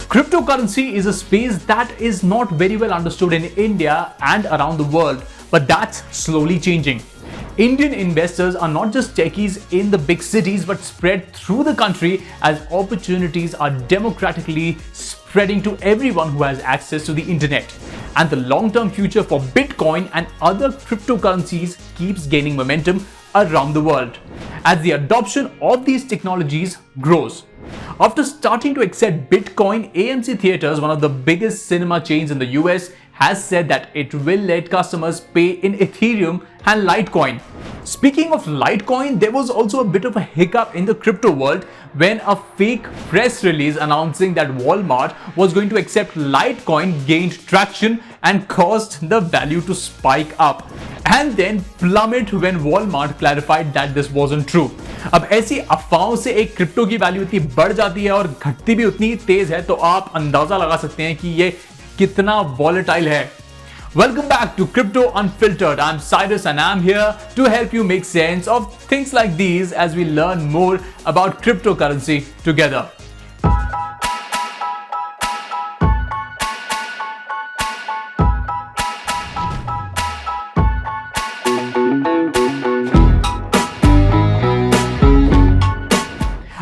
Cryptocurrency is a space that is not very well understood in India and around the world, but that's slowly changing. Indian investors are not just techies in the big cities but spread through the country as opportunities are democratically spreading to everyone who has access to the internet. And the long-term future for Bitcoin and other cryptocurrencies keeps gaining momentum around the world as the adoption of these technologies grows. After starting to accept Bitcoin, AMC Theaters, one of the biggest cinema chains in the US, has said that it will let customers pay in Ethereum and Litecoin. Speaking of Litecoin, there was also a bit of a hiccup in the crypto world when a fake press release announcing that Walmart was going to accept Litecoin gained traction and caused the value to spike up and then plummet when Walmart clarified that this wasn't true. अब ऐसी अफवाहों से एक crypto की value इतनी बढ़ जाती है और घटती भी उतनी तेज है तो आप अंदाजा लगा सकते हैं कि ये कितना volatile है. Welcome back to Crypto Unfiltered. I'm Cyrus and I'm here to help you make sense of things like these as we learn more about cryptocurrency together.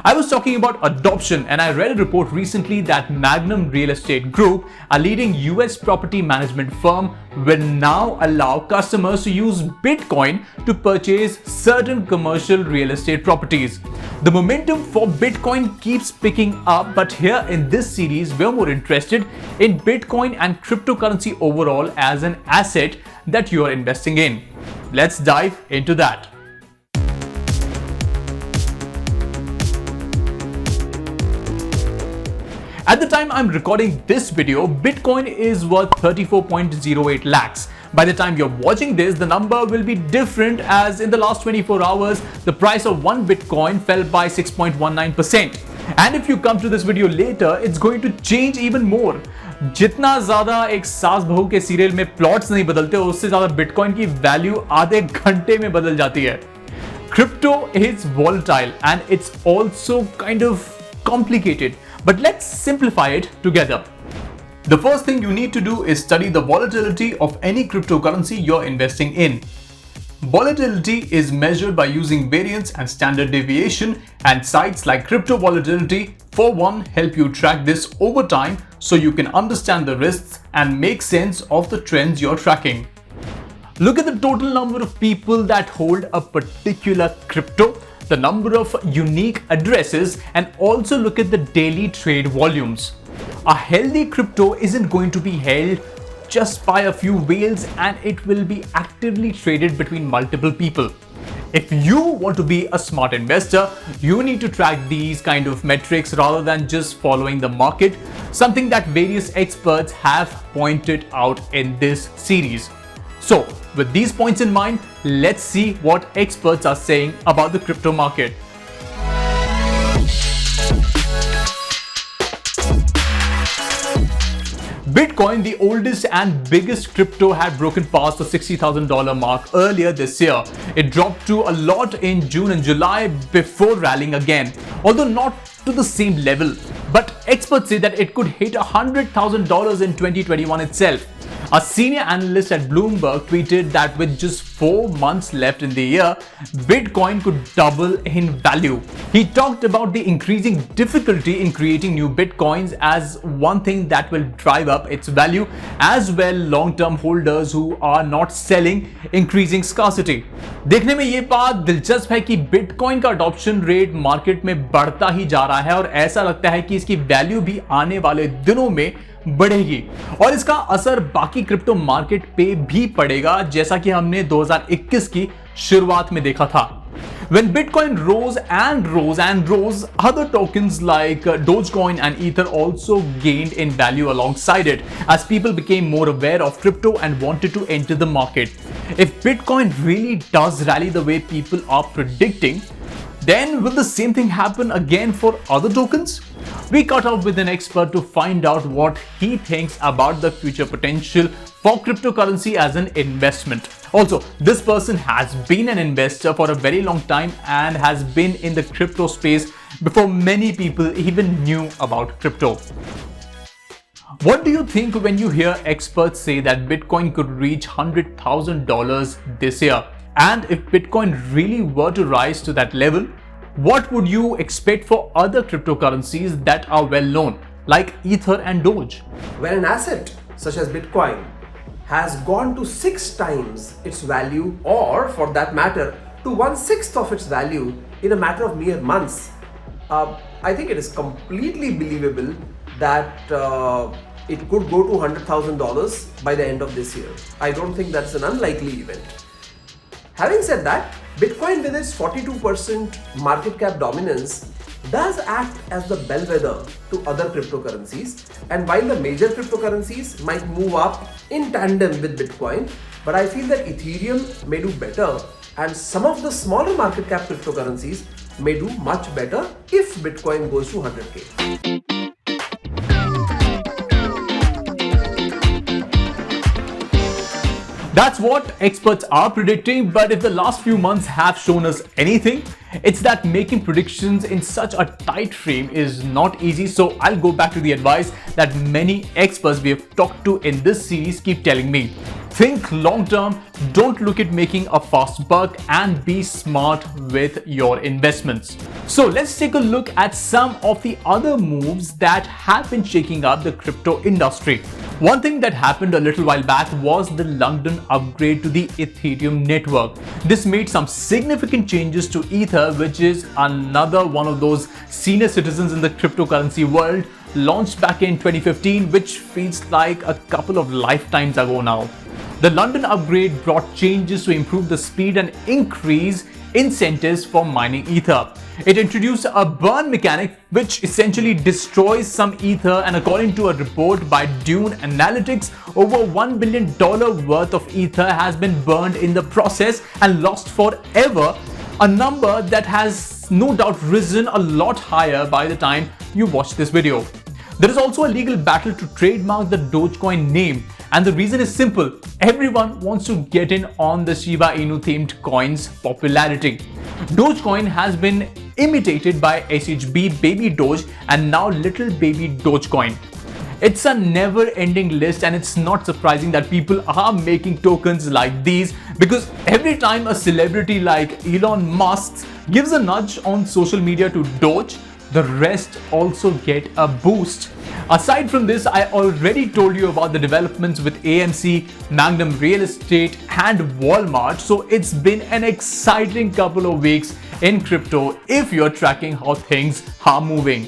I was talking about adoption and I read a report recently that Magnum Real Estate Group, a leading US property management firm, will now allow customers to use Bitcoin to purchase certain commercial real estate properties. The momentum for Bitcoin keeps picking up, but here in this series, we're more interested in Bitcoin and cryptocurrency overall as an asset that you're investing in. Let's dive into that. At the time I'm recording this video, Bitcoin is worth 34.08 lakhs. By the time you're watching this, the number will be different as in the last 24 hours, the price of one Bitcoin fell by 6.19%. And if you come to this video later, it's going to change even more. जितना ज़्यादा एक सास बहू के serial में plots नहीं बदलते, उससे ज़्यादा बिटकॉइन की वैल्यू आधे घंटे में बदल जाती है. Crypto is volatile and it's also kind of complicated. But let's simplify it together. The first thing you need to do is study the volatility of any cryptocurrency you're investing in. Volatility is measured by using variance and standard deviation, and sites like Crypto Volatility, for one, help you track this over time so you can understand the risks and make sense of the trends you're tracking. Look at the total number of people that hold a particular crypto, the number of unique addresses, and also look at the daily trade volumes. A healthy crypto isn't going to be held just by a few whales and it will be actively traded between multiple people. If you want to be a smart investor, you need to track these kind of metrics rather than just following the market, something that various experts have pointed out in this series. So, with these points in mind, let's see what experts are saying about the crypto market. Bitcoin, the oldest and biggest crypto, had broken past the $60,000 mark earlier this year. It dropped to a lot in June and July before rallying again, although not to the same level. But experts say that it could hit $100,000 in 2021 itself. A senior analyst at Bloomberg tweeted that with just 4 months left in the year, Bitcoin could double in value. He talked about the increasing difficulty in creating new Bitcoins as one thing that will drive up its value, as well long-term holders who are not selling, increasing scarcity. देखने में ये बात दिलचस्प है कि Bitcoin का adoption rate market में बढ़ता ही जा रहा है और ऐसा लगता है कि इसकी वैल्यू भी आने वाले दिनों में बढ़ेगी और इसका असर बाकी क्रिप्टो मार्केट पे भी पड़ेगा, जैसा कि हमने 2021 की शुरुआत में देखा था. When Bitcoin rose and rose and rose, other tokens like Dogecoin and Ether also gained in value alongside it as people became more aware of crypto and wanted to enter the market. If Bitcoin really does rally the way people are predicting, then will the same thing happen again for other tokens? We caught up with an expert to find out what he thinks about the future potential for cryptocurrency as an investment. Also, this person has been an investor for a very long time and has been in the crypto space before many people even knew about crypto. What do you think when you hear experts say that Bitcoin could reach $100,000 this year? And if Bitcoin really were to rise to that level, what would you expect for other cryptocurrencies that are well known, like Ether and Doge? When an asset such as Bitcoin has gone to 6 times its value, or for that matter, to 1/6 of its value in a matter of mere months, I think it is completely believable that it could go to $100,000 by the end of this year. I don't think that's an unlikely event. Having said that, Bitcoin with its 42% market cap dominance does act as the bellwether to other cryptocurrencies, and while the major cryptocurrencies might move up in tandem with Bitcoin, but I feel that Ethereum may do better and some of the smaller market cap cryptocurrencies may do much better if Bitcoin goes to 100k. That's what experts are predicting, but if the last few months have shown us anything, it's that making predictions in such a tight frame is not easy. So I'll go back to the advice that many experts we have talked to in this series keep telling me. Think long term, don't look at making a fast buck, and be smart with your investments. So let's take a look at some of the other moves that have been shaking up the crypto industry. One thing that happened a little while back was the London upgrade to the Ethereum network. This made some significant changes to Ether, which is another one of those senior citizens in the cryptocurrency world, launched back in 2015, which feels like a couple of lifetimes ago now. The London upgrade brought changes to improve the speed and increase incentives for mining Ether. It introduced a burn mechanic which essentially destroys some Ether, and according to a report by Dune Analytics, over $1 billion worth of Ether has been burned in the process and lost forever, a number that has no doubt risen a lot higher by the time you watch this video. There is also a legal battle to trademark the Dogecoin name, and the reason is simple. Everyone wants to get in on the Shiba Inu themed coin's popularity. Dogecoin has been imitated by SHB Baby Doge and now Little Baby Dogecoin. It's a never-ending list, and it's not surprising that people are making tokens like these, because every time a celebrity like Elon Musk gives a nudge on social media to Doge, the rest also get a boost. Aside from this, I already told you about the developments with AMC, Magnum Real Estate and Walmart, so it's been an exciting couple of weeks in crypto if you're tracking how things are moving.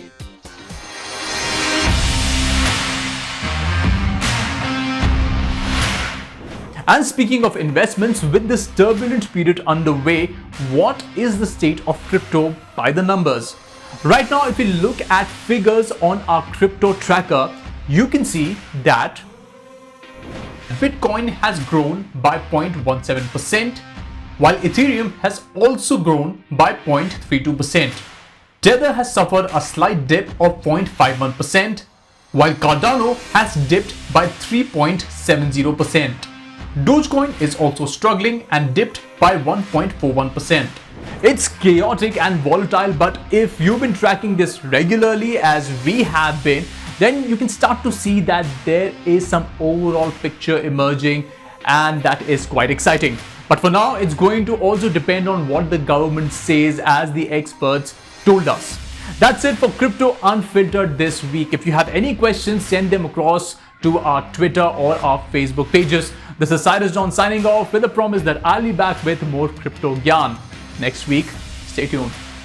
And speaking of investments, with this turbulent period underway, what is the state of crypto by the numbers? Right now, if we look at figures on our crypto tracker, you can see that Bitcoin has grown by 0.17%, while Ethereum has also grown by 0.32%. Tether has suffered a slight dip of 0.51%, while Cardano has dipped by 3.70%. Dogecoin is also struggling and dipped by 1.41%. It's chaotic and volatile, but if you've been tracking this regularly as we have been, then you can start to see that there is some overall picture emerging, and that is quite exciting. But for now, it's going to also depend on what the government says, as the experts told us. That's it for Crypto Unfiltered this week. If you have any questions, send them across to our Twitter or our Facebook pages. This is Cyrus John signing off with a promise that I'll be back with more crypto gyan next week. Stay tuned.